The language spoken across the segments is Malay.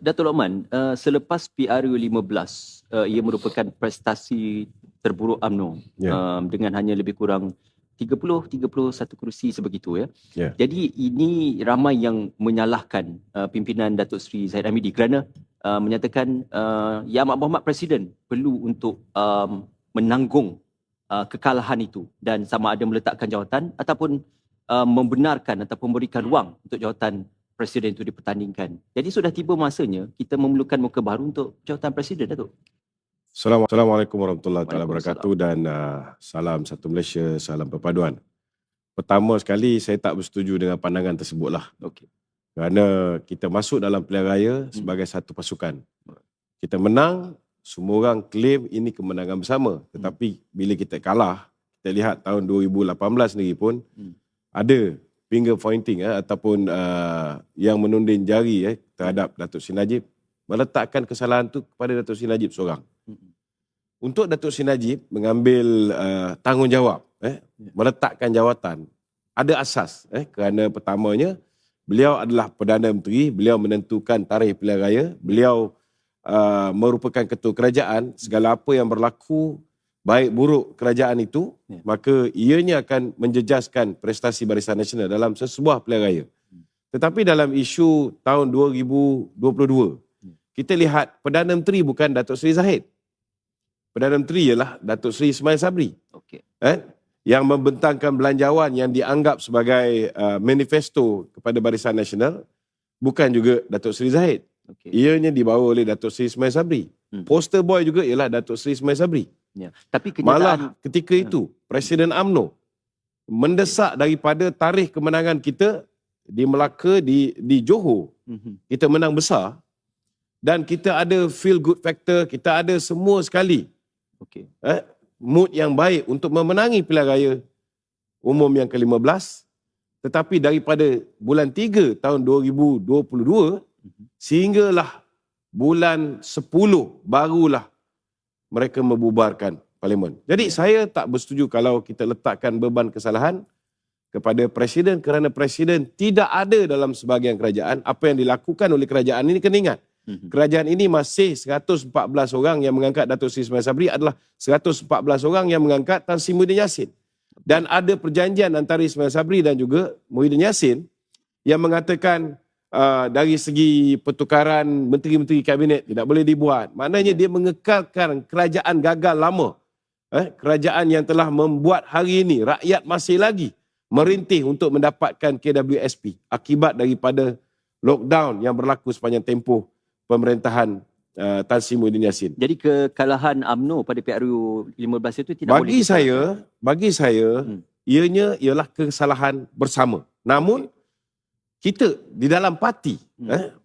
Datuk Lokman, selepas PRU 15, ia merupakan prestasi terburuk UMNO dengan hanya lebih kurang 31 kursi sebegitu ya. Jadi ini ramai yang menyalahkan pimpinan Datuk Seri Zahid Hamidi kerana menyatakan Yang Amat Berhormat Presiden perlu untuk menanggung kekalahan itu dan sama ada meletakkan jawatan ataupun membenarkan ataupun memberikan ruang untuk jawatan Presiden itu dipertandingkan. Jadi sudah tiba masanya kita memerlukan muka baru untuk jawatan Presiden, Datuk. Assalamualaikum warahmatullahi wabarakatuh dan salam satu Malaysia, salam perpaduan. Pertama sekali saya tak bersetuju dengan pandangan tersebutlah. Kerana kita masuk dalam pilihan raya sebagai satu pasukan. Kita menang, semua orang claim ini kemenangan bersama. Tetapi bila kita kalah, kita lihat tahun 2018 sendiri pun ada finger pointing ataupun yang menunding jari terhadap Datuk Seri Najib, meletakkan kesalahan itu kepada Datuk Seri Najib seorang. Untuk Datuk Seri Najib mengambil tanggungjawab, meletakkan jawatan, ada asas. Kerana pertamanya, beliau adalah Perdana Menteri, beliau menentukan tarikh pilihan raya, beliau merupakan ketua kerajaan, segala apa yang berlaku, baik buruk kerajaan itu, maka ianya akan menjejaskan prestasi Barisan Nasional dalam sesebuah pilihan raya. Tetapi dalam isu tahun 2022, kita lihat Perdana Menteri bukan Datuk Seri Zahid. Perdana Menteri ialah Datuk Seri Ismail Sabri. Yang membentangkan belanjawan yang dianggap sebagai manifesto kepada Barisan Nasional, bukan juga Datuk Seri Zahid. Ianya dibawa oleh Datuk Seri Ismail Sabri. Poster boy juga ialah Datuk Seri Ismail Sabri. Tapi malah ketika itu Presiden UMNO mendesak daripada tarikh kemenangan kita di Melaka, di Johor, kita menang besar dan kita ada feel good factor, kita ada semua sekali mood yang baik untuk memenangi pilihan raya umum yang ke-15. Tetapi daripada bulan 3 tahun 2022 sehinggalah bulan 10 barulah mereka membubarkan parlimen. Jadi saya tak bersetuju kalau kita letakkan beban kesalahan kepada Presiden kerana Presiden tidak ada dalam sebahagian kerajaan. Apa yang dilakukan oleh kerajaan ini, kena ingat, kerajaan ini masih 114 orang yang mengangkat Datuk Seri Ismail Sabri adalah 114 orang yang mengangkat Tan Sri Muhyiddin Yassin. Dan ada perjanjian antara Ismail Sabri dan juga Muhyiddin Yassin yang mengatakan dari segi pertukaran menteri-menteri kabinet tidak boleh dibuat. Maknanya dia mengekalkan kerajaan gagal lama. Kerajaan yang telah membuat hari ini rakyat masih lagi merintih untuk mendapatkan KWSP akibat daripada lockdown yang berlaku sepanjang tempoh pemerintahan Tan Sri Muhyiddin Yassin. Jadi kekalahan UMNO pada PRU 15 itu tidak boleh bagi saya ianya ialah kesalahan bersama. Namun kita di dalam parti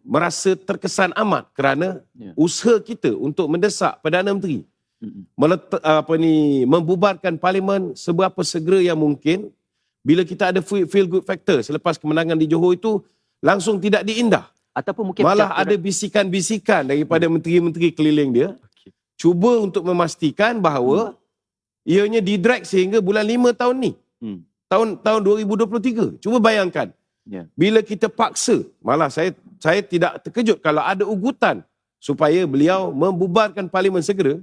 merasa terkesan amat kerana usaha kita untuk mendesak Perdana Menteri membubarkan parlimen seberapa segera yang mungkin. Bila kita ada feel good factor selepas kemenangan di Johor itu langsung tidak diindah. Ataupun mungkin malah ada bisikan-bisikan daripada menteri-menteri keliling dia cuba untuk memastikan bahawa ianya didrag sehingga bulan 5 tahun ni. Tahun 2023. Cuba bayangkan. Bila kita paksa, malah saya tidak terkejut kalau ada ugutan supaya beliau membubarkan parlimen segera.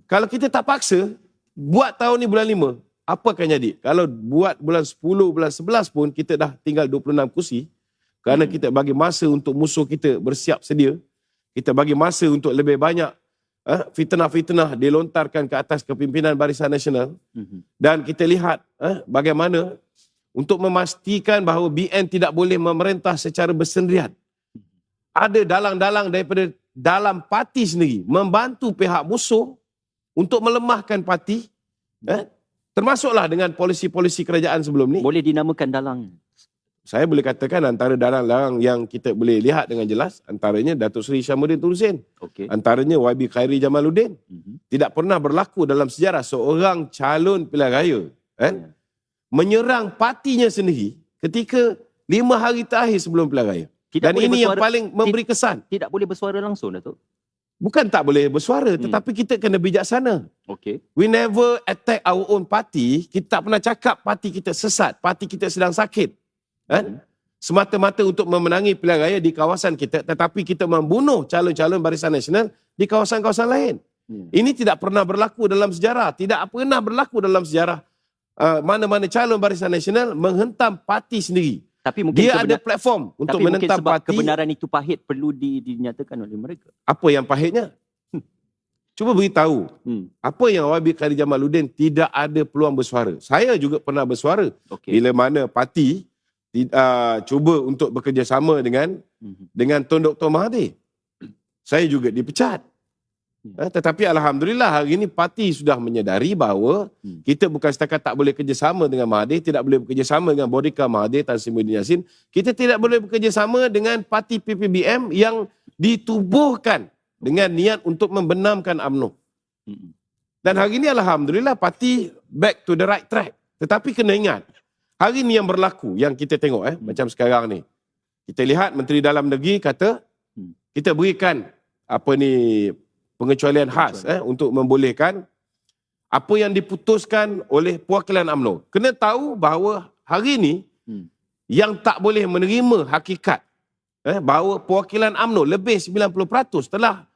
Kalau kita tak paksa, buat tahun ni bulan 5, apa akan jadi? Kalau buat bulan 10, bulan 11 pun kita dah tinggal 26 kursi kerana kita bagi masa untuk musuh kita bersiap sedia. Kita bagi masa untuk lebih banyak fitnah-fitnah dilontarkan ke atas kepimpinan Barisan Nasional. Dan kita lihat bagaimana untuk memastikan bahawa BN tidak boleh memerintah secara bersendirian. Ada dalang-dalang daripada dalam parti sendiri membantu pihak musuh untuk melemahkan parti. Termasuklah dengan polisi-polisi kerajaan sebelum ni. Boleh dinamakan dalang? Saya boleh katakan antara dalang-dalang yang kita boleh lihat dengan jelas, antaranya Datuk Seri Syamudin Tun Hussein. Antaranya YB Khairi Jamaluddin. Tidak pernah berlaku dalam sejarah seorang calon pilihan raya menyerang partinya sendiri ketika 5 hari terakhir sebelum pilihan raya. Dan ini yang paling memberi kesan. Tidak boleh bersuara langsung, Datuk? Bukan tak boleh bersuara, tetapi kita kena bijaksana. We never attack our own party. Kita tak pernah cakap parti kita sesat, parti kita sedang sakit. semata-mata untuk memenangi pilihan raya di kawasan kita, tetapi kita membunuh calon-calon Barisan Nasional di kawasan-kawasan lain. Ini tidak pernah berlaku dalam sejarah. Tidak pernah berlaku dalam sejarah mana-mana calon Barisan Nasional menghentam parti sendiri. Tapi mungkin dia ada platform untuk menentang sebab parti. Kebenaran itu pahit perlu dinyatakan oleh mereka. Apa yang pahitnya? Cuba beritahu. Apa yang YB Khairy Jamaluddin tidak ada peluang bersuara. Saya juga pernah bersuara. Bila mana parti cuba untuk bekerjasama dengan Tun Dr. Mahathir. Saya juga dipecat. Tetapi Alhamdulillah hari ini parti sudah menyadari bahawa kita bukan setakat tak boleh kerjasama dengan Mahathir, tidak boleh bekerjasama dengan bodyguard Mahathir, Tan Sri Muhyiddin Yassin. Kita tidak boleh bekerjasama dengan parti PPBM yang ditubuhkan dengan niat untuk membenamkan UMNO. Dan hari ini Alhamdulillah parti back to the right track. Tetapi kena ingat, hari ini yang berlaku, yang kita tengok macam sekarang ni. Kita lihat Menteri Dalam Negeri kata, kita berikan pengecualian khas untuk membolehkan apa yang diputuskan oleh perwakilan UMNO. Kena tahu bahawa hari ini yang tak boleh menerima hakikat bahawa perwakilan UMNO lebih 90% telah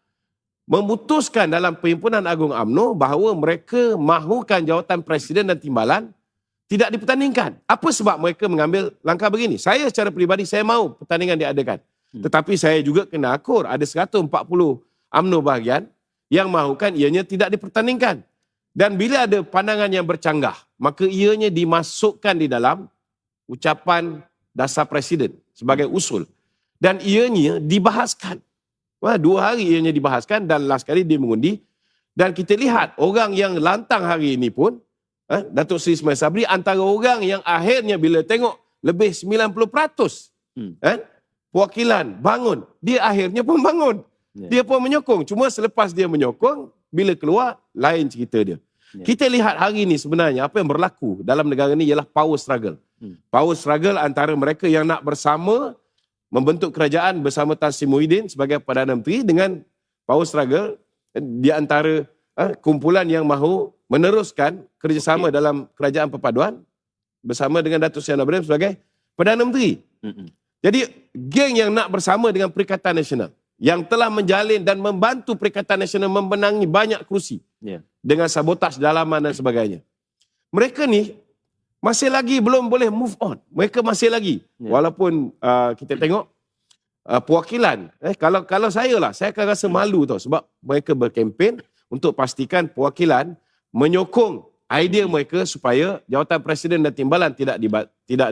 memutuskan dalam Perhimpunan Agung UMNO bahawa mereka mahukan jawatan Presiden dan Timbalan tidak dipertandingkan. Apa sebab mereka mengambil langkah begini? Saya secara peribadi, saya mahu pertandingan diadakan. Tetapi saya juga kena akur. Ada 140 UMNO bahagian yang mahukan ianya tidak dipertandingkan. Dan bila ada pandangan yang bercanggah, maka ianya dimasukkan di dalam ucapan dasar Presiden sebagai usul. Dan ianya dibahaskan. 2 hari ianya dibahaskan dan last kali dia mengundi. Dan kita lihat orang yang lantang hari ini pun, Datuk Seri Ismail Sabri antara orang yang akhirnya bila tengok lebih 90% perwakilan bangun, dia akhirnya pun bangun. Dia pun menyokong. Cuma selepas dia menyokong, bila keluar, lain cerita dia. Kita lihat hari ini sebenarnya apa yang berlaku dalam negara ini ialah power struggle. Power struggle antara mereka yang nak bersama membentuk kerajaan bersama Tan Sri Muhyiddin sebagai Perdana Menteri dengan power struggle di antara kumpulan yang mahu meneruskan kerjasama dalam kerajaan perpaduan bersama dengan Datuk Seri Anwar Ibrahim sebagai Perdana Menteri. Jadi, geng yang nak bersama dengan Perikatan Nasional yang telah menjalin dan membantu Perikatan Nasional memenangi banyak kerusi dengan sabotaj dalaman dan sebagainya. Mereka ni masih lagi belum boleh move on. Mereka masih lagi. Walaupun kita tengok perwakilan. Kalau saya akan rasa malu tau sebab mereka berkempen untuk pastikan perwakilan menyokong idea mereka supaya jawatan Presiden dan Timbalan tidak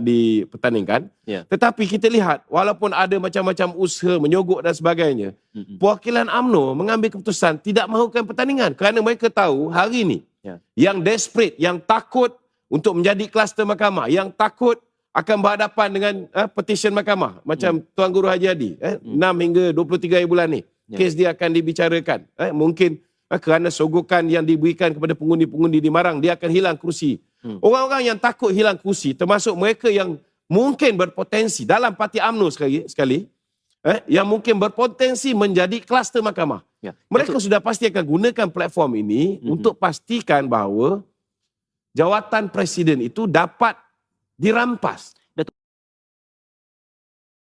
dipertandingkan. Tetapi kita lihat walaupun ada macam-macam usaha menyogok dan sebagainya, perwakilan UMNO mengambil keputusan tidak mahukan pertandingan kerana mereka tahu hari ini yang desperate, yang takut untuk menjadi kluster mahkamah, yang takut akan berhadapan dengan petition mahkamah macam Tuan Guru Haji Hadi 6 hingga 23 bulan ni kes dia akan dibicarakan. Mungkin kerana sogokan yang diberikan kepada pengundi-pengundi di Marang, dia akan hilang kerusi. Orang-orang yang takut hilang kerusi, termasuk mereka yang mungkin berpotensi dalam parti UMNO sekali yang mungkin berpotensi menjadi kluster mahkamah. Mereka sudah pasti akan gunakan platform ini untuk pastikan bahawa jawatan Presiden itu dapat dirampas.